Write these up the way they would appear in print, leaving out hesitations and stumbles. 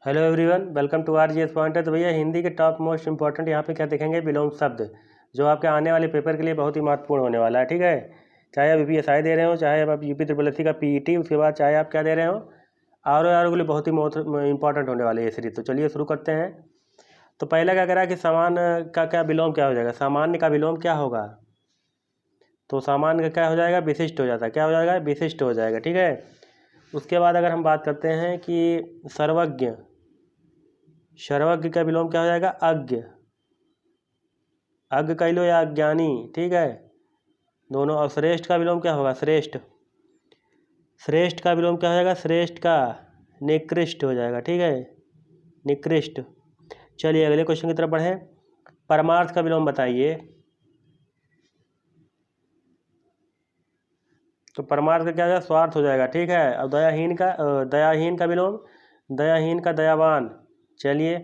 Hello everyone, welcome to RGS pointer. तो भैया हिंदी के टॉप मोस्ट इंपॉर्टेंट यहाँ पे क्या देखेंगे, विलोम शब्द, जो आपके आने वाले पेपर के लिए बहुत ही महत्वपूर्ण होने वाला है। ठीक है, चाहे आप यूपीएसआई दे रहे हो, चाहे आप यूपी ट्रिपल एससी का पीईटी, उसके बाद चाहे आप क्या दे रहे हो, आर के लिए बहुत ही इंपॉर्टेंट होने वाले ये सीरीज। तो चलिए शुरू करते हैं। तो पहला क्या करा कि सामान का क्या विलोम क्या हो जाएगा, सामान्य का विलोम क्या होगा। तो सामान्य का क्या हो जाएगा, विशिष्ट हो जाता है। क्या हो जाएगा, विशिष्ट हो जाएगा। ठीक है, उसके बाद अगर हम बात करते हैं कि सर्वज्ञ, सर्वज्ञ का विलोम क्या हो जाएगा, अज्ञ। अज्ञ कह लो या अज्ञानी, ठीक है, दोनों। और श्रेष्ठ का विलोम क्या होगा, श्रेष्ठ। श्रेष्ठ का विलोम क्या हो जाएगा, श्रेष्ठ का निकृष्ट हो जाएगा। ठीक है, निकृष्ट। चलिए अगले क्वेश्चन की तरफ बढ़ें। परमार्थ का विलोम बताइए। तो परमार्थ का क्या हो जाएगा, स्वार्थ हो जाएगा। ठीक है, और दयाहीन का विलोम, दयाहीन का दयावान। चलिए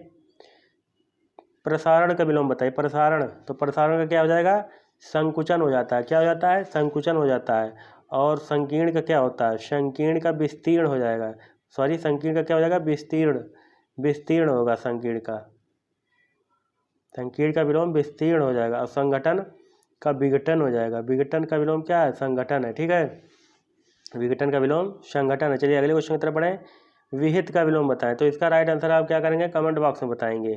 प्रसारण का विलोम बताइए, प्रसारण। तो प्रसारण का क्या हो जाएगा, संकुचन हो जाता है। क्या हो जाता है, संकुचन हो जाता है। और संकीर्ण का क्या होता है, संकीर्ण का विस्तीर्ण हो जाएगा। सॉरी, संकीर्ण का क्या हो जाएगा, विस्तीर्ण। विस्तीर्ण होगा संकीर्ण का, संकीर्ण का विलोम विस्तीर्ण हो जाएगा। और संगठन का विघटन हो जाएगा। विघटन का विलोम क्या है, संगठन है। ठीक है, विघटन का विलोम संगठन है। चलिए अगले क्वेश्चन की तरफ बढ़ें। विहित का विलोम बताएं। तो इसका राइट आंसर आप क्या करेंगे, कमेंट बॉक्स में बताएंगे।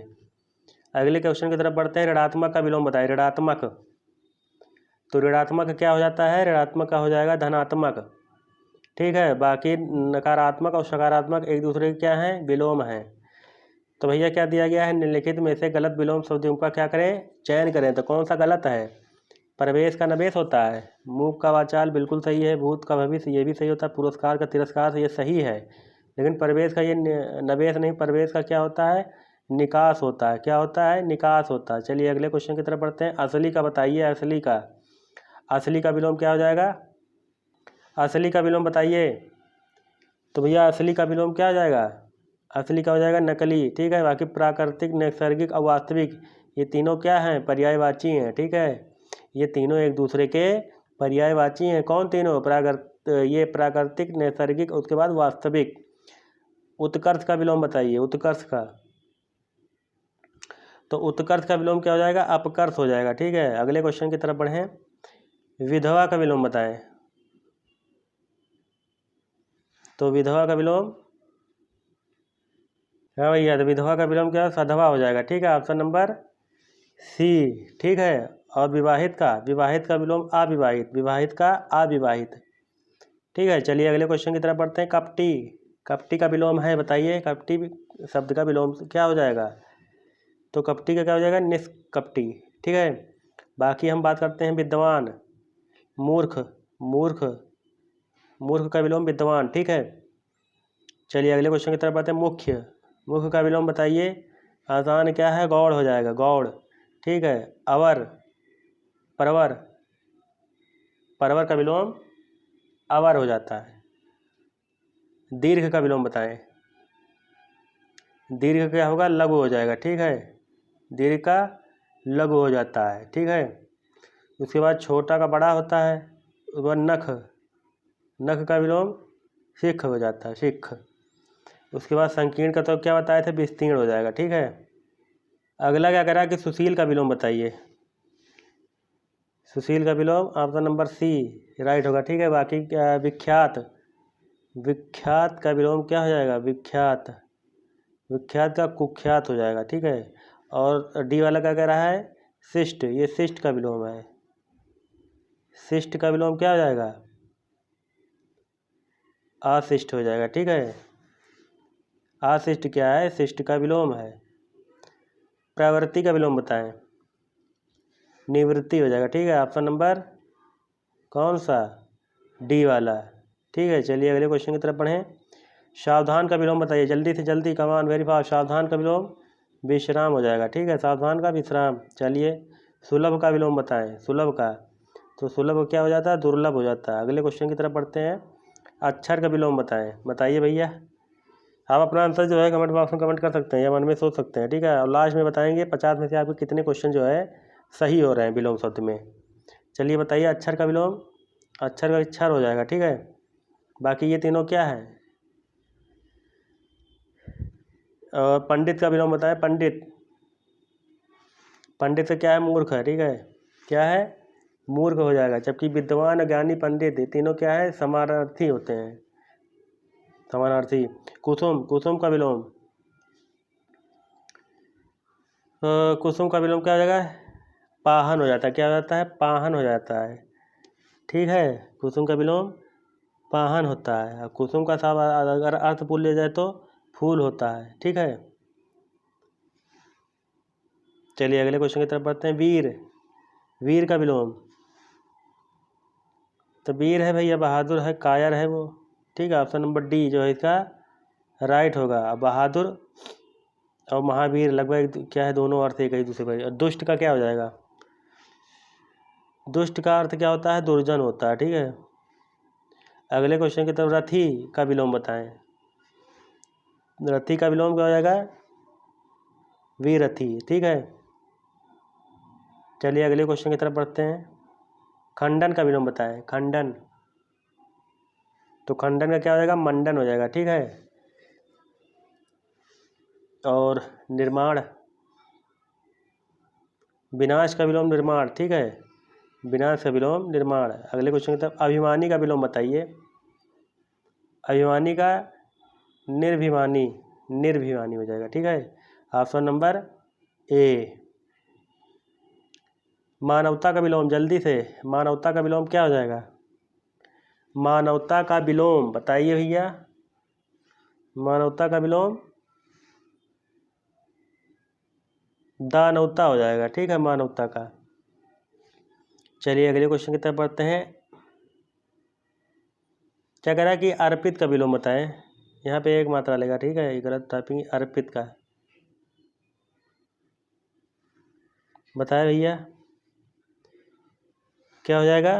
अगले क्वेश्चन की तरफ बढ़ते हैं। ऋणात्मक का विलोम बताएं, ऋणात्मक। तो ऋणात्मक क्या हो जाता है, ऋणात्मक का हो जाएगा धनात्मक। ठीक है, बाकी नकारात्मक और सकारात्मक एक दूसरे के क्या हैं, विलोम हैं। तो भैया क्या दिया गया है, निम्नलिखित में से गलत विलोम शब्दों का क्या करें, चयन करें। तो कौन सा गलत है, प्रवेश का नवेश होता है, मूक का वाचाल बिल्कुल सही है, भूत का भविष्य ये भी सही होता है, पुरस्कार का तिरस्कार से ये सही है। लेकिन प्रवेश का ये नवेश नहीं, प्रवेश का क्या होता है, निकास होता है। क्या होता है, निकास होता है। चलिए अगले क्वेश्चन की तरफ बढ़ते हैं। असली का बताइए, असली का, असली का विलोम क्या हो जाएगा, असली का विलोम बताइए। तो भैया असली का विलोम क्या हो जाएगा, असली का हो जाएगा नकली। ठीक है, बाकी प्राकृतिक, नैसर्गिक और वास्तविक ये तीनों क्या हैं, पर्यायवाची हैं। ठीक है, ये तीनों एक दूसरे के पर्यायवाची हैं। कौन तीनों, ये प्राकृतिक, नैसर्गिक, उसके बाद वास्तविक। उत्कर्ष का विलोम बताइए, उत्कर्ष का। तो उत्कर्ष का विलोम क्या हो जाएगा, अपकर्ष हो जाएगा। ठीक है, अगले क्वेश्चन की तरफ बढ़ें। विधवा का विलोम बताएं। तो विधवा का विलोम, हाँ भैया, तो विधवा का विलोम क्या है, सधवा हो जाएगा। ठीक है, ऑप्शन नंबर सी। ठीक है, और विवाहित का विलोम अविवाहित, विवाहित का अविवाहित। ठीक है, चलिए अगले क्वेश्चन की तरफ बढ़ते हैं। कपटी, कपटी का विलोम है बताइए, कपटी शब्द का विलोम क्या हो जाएगा। तो कपटी का क्या हो जाएगा, निष्कपटी। ठीक है, बाकी हम बात करते हैं विद्वान, मूर्ख, मूर्ख, मूर्ख का विलोम विद्वान। ठीक है, चलिए अगले क्वेश्चन की तरफ बढ़ते हैं। मुख्य, मुख्य का विलोम बताइए। आसान क्या है, गौड़ हो जाएगा, गौड़। ठीक है, अवर, परवर, परवर का विलोम अवर हो जाता है। दीर्घ का विलोम बताएं। दीर्घ क्या होगा, लघु हो जाएगा। ठीक है, दीर्घ का लघु हो जाता है। ठीक है, उसके बाद छोटा का बड़ा होता है। उसके बाद नख, नख का विलोम सिख हो जाता है, सिख। उसके बाद संकीर्ण का तो क्या बताए थे, विस्तीर्ण हो जाएगा। ठीक है, अगला क्या करा कि सुशील का विलोम बताइए। सुशील का विलोम ऑप्शन नंबर सी राइट होगा। ठीक है, बाकी क्या, विख्यात, विख्यात का विलोम क्या हो जाएगा, विख्यात, विख्यात का कुख्यात हो जाएगा। ठीक है, और डी वाला क्या कह रहा है, शिष्ट, ये शिष्ट का विलोम है। शिष्ट का विलोम क्या हो जाएगा, अशिष्ट हो जाएगा। ठीक है, अशिष्ट क्या है, शिष्ट का विलोम है। प्रवृत्ति का विलोम बताएं। निवृत्ति हो जाएगा। ठीक है, ऑप्शन नंबर कौन सा, डी वाला। ठीक है, चलिए अगले क्वेश्चन की तरफ बढ़ें। सावधान का विलोम बताइए, जल्दी से जल्दी, कमान वेरी फास्ट। सावधान का विलोम विश्राम हो जाएगा। ठीक है, सावधान का विश्राम। चलिए सुलभ का विलोम बताएं, सुलभ का। तो सुलभ क्या हो जाता है, दुर्लभ हो जाता है। अगले क्वेश्चन की तरफ बढ़ते हैं। अक्षर का विलोम बताएं, बताइए भैया। आप अपना आंसर जो है कमेंट बॉक्स में कमेंट कर सकते हैं या मन में सोच सकते हैं। ठीक है, और लास्ट में बताएंगे 50 में से आपके कितने क्वेश्चन जो है सही हो रहे हैं विलोम शब्द में। चलिए बताइए, अक्षर का विलोम, अक्षर का इच्छर हो जाएगा। ठीक है, बाकी ये तीनों क्या है, और पंडित का विलोम बताएं। पंडित, पंडित का क्या है? मूर्ख है, ठीक है। क्या है? मूर्ख हो जाएगा। जबकि विद्वान, ज्ञानी, पंडित ये तीनों क्या है? समानार्थी होते हैं, समानार्थी। कुसुम, कुसुम का विलोम, कुसुम का विलोम क्या हो जाएगा? पाहन हो जाता है। क्या हो जाता है? पाहन हो जाता है, ठीक है। कुसुम का विलोम पाहन होता है। और कुसुम का साफ अगर अर्थ बोल लिया जाए तो फूल होता है, ठीक है। चलिए अगले क्वेश्चन की तरफ बढ़ते हैं। वीर, वीर का विलोम, तो वीर है भैया बहादुर है, कायर है वो, ठीक है। ऑप्शन नंबर डी जो है इसका राइट होगा। अब बहादुर और महावीर लगभग क्या है? दोनों अर्थ एक ही दूसरे पर। और दुष्ट का क्या हो जाएगा? दुष्ट का अर्थ क्या होता है? दुर्जन होता है, ठीक है। अगले क्वेश्चन की तरफ, रथी का विलोम बताएं। रथी का विलोम क्या हो जाएगा? वीरथी, ठीक है। चलिए अगले क्वेश्चन की तरफ बढ़ते हैं। खंडन का विलोम बताएं। खंडन, तो खंडन का क्या हो जाएगा? मंडन हो जाएगा, ठीक है। और निर्माण, विनाश का विलोम निर्माण, ठीक है। विनाश का विलोम निर्माण। अगले क्वेश्चन की तरफ, अभिमानी का विलोम बताइए। अभिमानी का निर्भिमानी, निर्भिमानी हो जाएगा, ठीक है। Option number A. मानवता का विलोम, जल्दी से, मानवता का विलोम क्या हो जाएगा? मानवता का विलोम बताइए भैया। मानवता का विलोम दानवता हो जाएगा, ठीक है, मानवता का। चलिए अगले क्वेश्चन की तरफ बढ़ते हैं। क्या कह रहा है कि अर्पित का विलोम बताएं। यहाँ पे एक मात्रा लेगा, ठीक है, ये गलत टाइपिंग। अर्पित का बताए भैया, क्या हो जाएगा?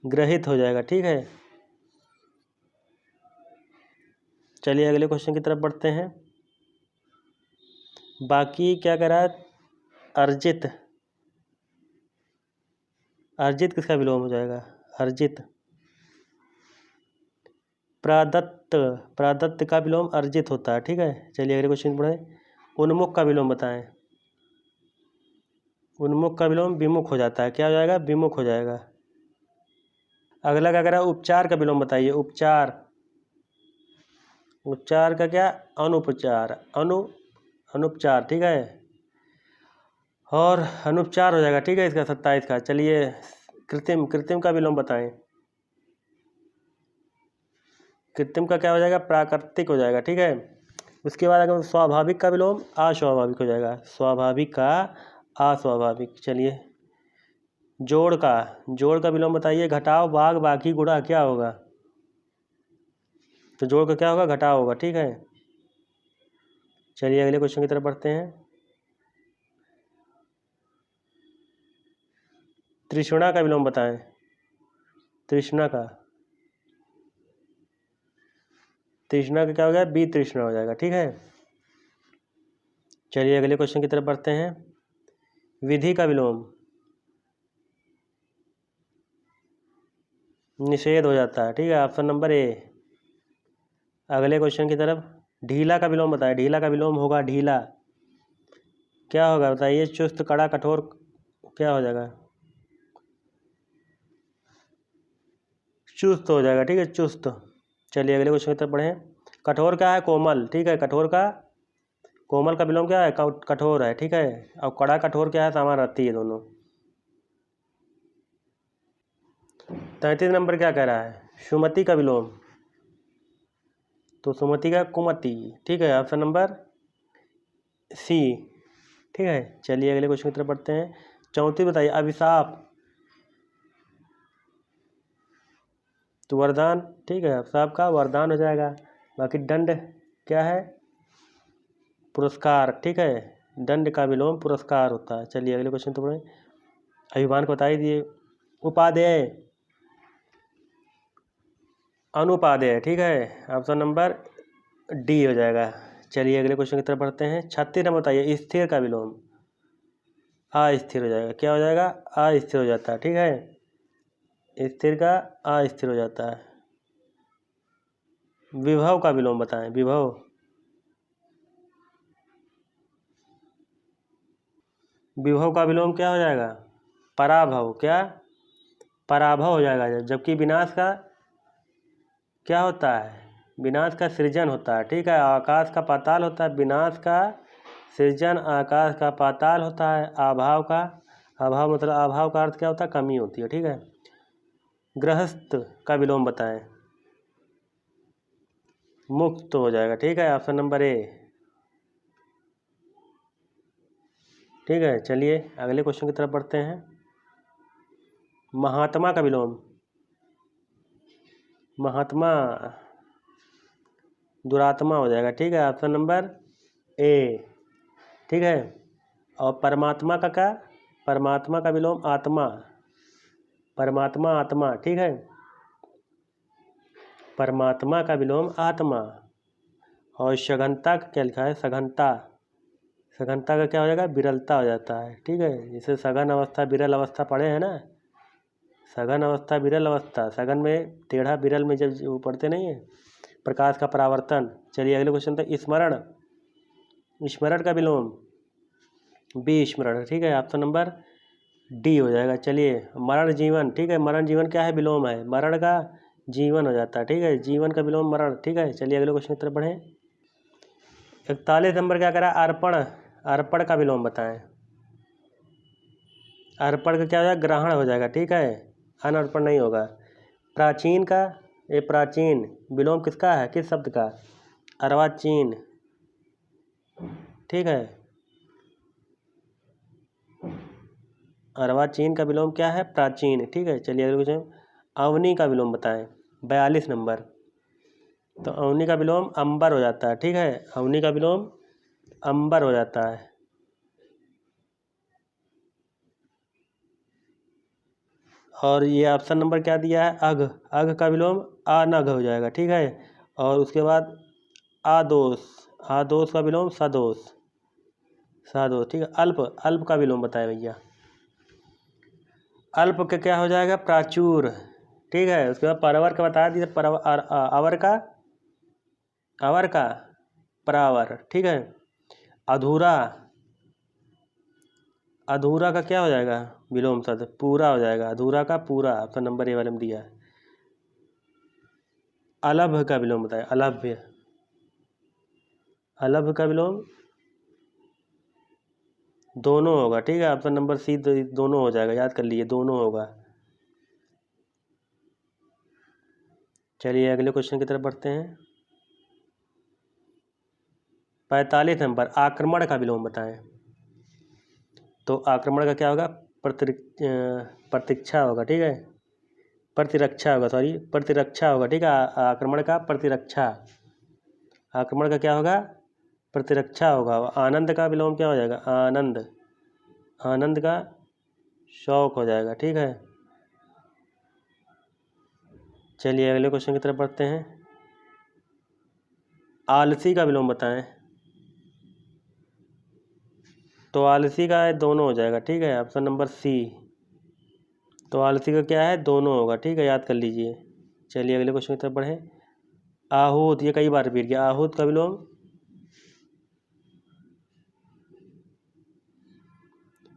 ग्रहित हो जाएगा, ठीक है। चलिए अगले क्वेश्चन की तरफ बढ़ते हैं। बाकी क्या कह रहा है? अर्जित, अर्जित किसका विलोम हो जाएगा? अर्जित। प्रादत्त, प्रादत्त का विलोम अर्जित होता है, ठीक है। चलिए अगले क्वेश्चन पढ़े। उन्मुख का विलोम बताएं। उन्मुख का विलोम विमुख हो जाता है। क्या हो जाएगा? विमुख हो जाएगा। अगला क्या कह रहा है? उपचार का विलोम बताइए। उपचार, उपचार का क्या? अनुपचार, अनुपचार, ठीक है। और अनुपचार हो जाएगा, ठीक है, इसका 27 का। चलिए कृत्रिम, कृत्रिम का विलोम बताएं। कृत्रिम का क्या हो जाएगा? प्राकृतिक हो जाएगा, ठीक है। उसके बाद अगर स्वाभाविक का विलोम अस्वाभाविक हो जाएगा। स्वाभाविक का अस्वाभाविक। चलिए जोड़ का, जोड़ का विलोम बताइए। घटाव, भाग, बाकी, गुणा क्या होगा? तो जोड़ का क्या होगा? घटाव होगा, ठीक है। चलिए अगले क्वेश्चन की तरफ बढ़ते हैं। तृष्णा का विलोम बताएं। तृष्णा का, तृष्णा का क्या हो गया? वितृष्णा हो जाएगा, ठीक है। चलिए अगले क्वेश्चन की तरफ बढ़ते हैं। विधि का विलोम निषेध हो जाता है, ठीक है। Option number A. अगले क्वेश्चन की तरफ, ढीला का विलोम बताएं। ढीला का विलोम होगा ढीला, क्या होगा बताइए? चुस्त, कड़ा, कठोर क्या हो जाएगा? चुस्त हो जाएगा, ठीक है, चुस्त। चलिए अगले क्वेश्चन की तरफ बढ़ें। कठोर क्या है? कोमल, ठीक है। कठोर का, कोमल का विलोम क्या है? कठोर है, ठीक है। और कड़ा कठोर क्या है? समानार्थी है दोनों। 33 नंबर क्या कह रहा है? सुमति का विलोम, तो सुमति का कुमति, ठीक है। ऑप्शन नंबर सी, ठीक है। चलिए अगले क्वेश्चन की तरफ बढ़ते हैं। 34 बताइए। अभिशाप, तो वरदान, ठीक है। अभिशाप का वरदान हो जाएगा। बाकी दंड क्या है? पुरस्कार, ठीक है। दंड का विलोम पुरस्कार होता है। चलिए अगले क्वेश्चन तो पढ़ें। अभिमान को बता ही दिए। उपादेय, अनुपादेय, ठीक है। ऑप्शन नंबर डी हो जाएगा। चलिए अगले क्वेश्चन की तरफ बढ़ते हैं। 36 नंबर बताइए। स्थिर का विलोम अस्थिर हो जाएगा। क्या हो जाएगा? अस्थिर हो जाता है, ठीक है। स्थिर का अस्थिर हो जाता है। विभव का विलोम बताएं। विभव, विभव का विलोम क्या हो जाएगा? पराभव। क्या? पराभव हो जाएगा। जबकि विनाश का क्या होता है? विनाश का सृजन होता है। ठीक है, आकाश का पाताल होता है, विनाश का सृजन आकाश का पाताल होता है। अभाव का, अभाव मतलब अभाव का अर्थ क्या होता है? कमी होती है। ठीक है, गृहस्थ का विलोम बताएं। मुक्त हो जाएगा। ठीक है, ऑप्शन नंबर ए। ठीक है, चलिए अगले क्वेश्चन की तरफ बढ़ते हैं। महात्मा का विलोम। महात्मा दुरात्मा हो जाएगा। ठीक है, ऑप्शन नंबर ए। ठीक है, और परमात्मा का क्या? परमात्मा का विलोम आत्मा। परमात्मा आत्मा। ठीक है, परमात्मा का विलोम आत्मा। और सघनता का क्या लिखा है? सघनता। सघनता का क्या हो जाएगा? विरलता हो जाता है। ठीक है, जैसे सघन अवस्था विरल अवस्था पढ़े हैं ना। सघन अवस्था विरल अवस्था, सघन में टेढ़ा, विरल में जब वो पढ़ते नहीं है, प्रकाश का परावर्तन। चलिए अगले क्वेश्चन था स्मरण। स्मरण का विलोम विस्मरण। ठीक है, ऑप्शन नंबर डी हो जाएगा। चलिए मरण जीवन। ठीक है, मरण जीवन क्या है? विलोम है। मरण का जीवन हो जाता है। ठीक है, जीवन का विलोम मरण। ठीक है, चलिए अगले क्वेश्चन की तरफ बढ़ें। 41 नंबर क्या करा? अर्पण। अर्पण का विलोम बताएं। अर्पण का क्या हो जाएगा? ग्रहण हो जाएगा। ठीक है, अनर्पण नहीं होगा। प्राचीन का, ये प्राचीन विलोम किसका है? किस शब्द का? अर्वाचीन। ठीक है, अर्वाचीन का विलोम क्या है? प्राचीन। ठीक है, चलिए अगले क्वेश्चन। अवनी का विलोम बताएं। 42 नंबर। तो अवनी का विलोम अंबर हो जाता है। ठीक है, अवनी का विलोम अंबर हो जाता है। और ये ऑप्शन नंबर क्या दिया है? अघ। अघ का विलोम अनघ हो जाएगा। ठीक है, और उसके बाद आदोष। आदोष का विलोम सदोष। सदोष। ठीक है, अल्प। अल्प का विलोम बताएं भैया। अल्प का क्या हो जाएगा? प्राचुर। ठीक है, उसके बाद परवर का बता दिया। अवर का, अवर का परावर। ठीक है, अधूरा। अधूरा का क्या हो जाएगा? विलोम शब्द पूरा हो जाएगा। अधूरा का पूरा, ऑप्शन नंबर ए वाले में दिया है। अलभ का विलोम बताए। अलभ्य। अलभ का विलोम दोनों होगा। ठीक है, ऑप्शन नंबर सी दोनों हो जाएगा। याद कर लीजिए, दोनों होगा। चलिए अगले क्वेश्चन की तरफ बढ़ते हैं। 45 नंबर आक्रमण का विलोम बताएं। तो आक्रमण का क्या होगा? प्रतीक्षा होगा। ठीक है, प्रतिरक्षा होगा, सॉरी प्रतिरक्षा होगा। ठीक है, आक्रमण का प्रतिरक्षा। आक्रमण का क्या होगा? प्रतिरक्षा होगा। आनंद का विलोम क्या हो जाएगा? आनंद। आनंद का शौक हो जाएगा। ठीक है, चलिए अगले क्वेश्चन की तरफ बढ़ते हैं। आलसी का विलोम बताएं। तो आलसी का दोनों हो जाएगा। ठीक है, ऑप्शन नंबर सी। तो आलसी का क्या है? दोनों होगा। ठीक है, याद कर लीजिए। चलिए अगले क्वेश्चन की तरफ बढ़ें। आहूत, ये कई बार रिपीट किया। आहूत का विलोम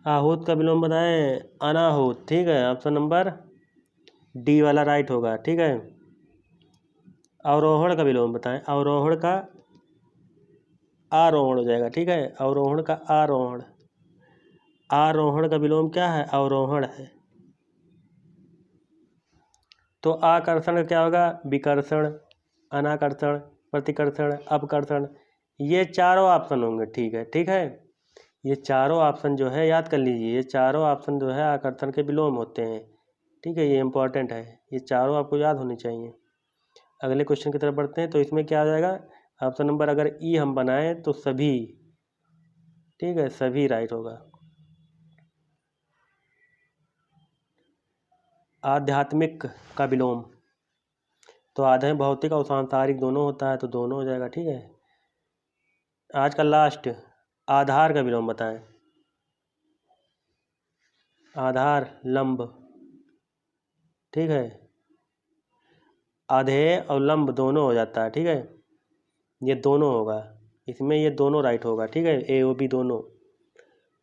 आहूत का विलोम बताएं। अनाहूत। ठीक है, ऑप्शन नंबर डी वाला राइट होगा। ठीक है, अवरोहण का विलोम बताएं। अवरोहण का आरोहण हो जाएगा। ठीक है, अवरोहण का आरोहण। आरोहण का विलोम क्या है? अवरोहण है। तो आकर्षण का क्या होगा? विकर्षण, अनाकर्षण, प्रतिकर्षण, अपकर्षण। ये चारों ऑप्शन होंगे। ठीक है, ठीक है, ये चारों ऑप्शन जो है याद कर लीजिए। ये चारों ऑप्शन जो है आकर्षण के विलोम होते हैं। ठीक है, ये इंपॉर्टेंट है। ये चारों आपको याद होनी चाहिए। अगले क्वेश्चन की तरफ बढ़ते हैं। तो इसमें क्या आ जाएगा? ऑप्शन नंबर अगर ई हम बनाएं तो सभी। ठीक है, सभी राइट होगा। आध्यात्मिक का विलोम। तो आधे भौतिक और सांसारिक दोनों होता है, तो दोनों हो जाएगा। ठीक है, आज का लास्ट आधार का विलोम बताएं। आधार लंब। ठीक है, आधेय और लंब दोनों हो जाता है। ठीक है, ये दोनों होगा। इसमें ये दोनों राइट होगा। ठीक है, ए ओ बी दोनों।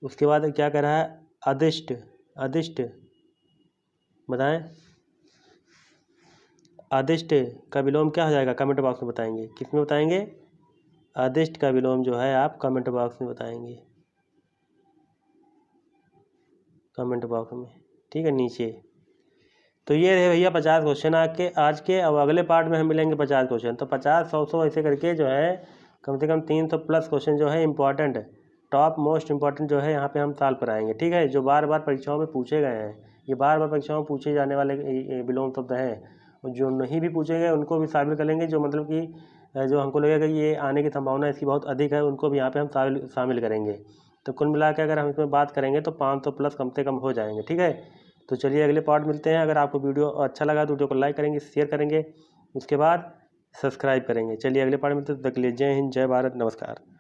उसके बाद क्या कह रहा है, अदिष्ट, अदिष्ट बताएं, अदिष्ट का विलोम क्या हो जाएगा, कमेंट बॉक्स में बताएंगे। किस में बताएंगे, अदिष्ट का विलोम जो है आप कमेंट बॉक्स में बताएंगे, कमेंट बॉक्स में, ठीक है, नीचे। तो ये रहे भैया 50 क्वेश्चन आज के। अब अगले पार्ट में हम मिलेंगे 50 क्वेश्चन। तो 50, 100 ऐसे करके जो है कम से कम 300 प्लस क्वेश्चन जो है इंपॉर्टेंट, टॉप मोस्ट इंपॉर्टेंट जो है यहाँ पे हम साल पर आएंगे, ठीक है, जो बार बार परीक्षाओं में पूछे गए हैं। ये बार बार परीक्षाओं में पूछे जाने वाले विलोम शब्द हैं। और जो नहीं भी पूछे गए उनको भी शामिल कर लेंगे, जो मतलब कि जो हमको लगेगा कि ये आने की संभावना इसकी बहुत अधिक है, उनको भी यहाँ पे हम शामिल करेंगे। तो कुल मिला के अगर हम इसमें बात करेंगे तो 500 प्लस कम से कम हो जाएंगे, ठीक है। तो चलिए अगले पार्ट मिलते हैं। अगर आपको वीडियो अच्छा लगा तो वीडियो को लाइक करेंगे, शेयर करेंगे, उसके बाद सब्सक्राइब करेंगे। चलिए अगले पार्ट में मिलते हैं, तब तक के लिए जय हिंद, जय भारत, नमस्कार।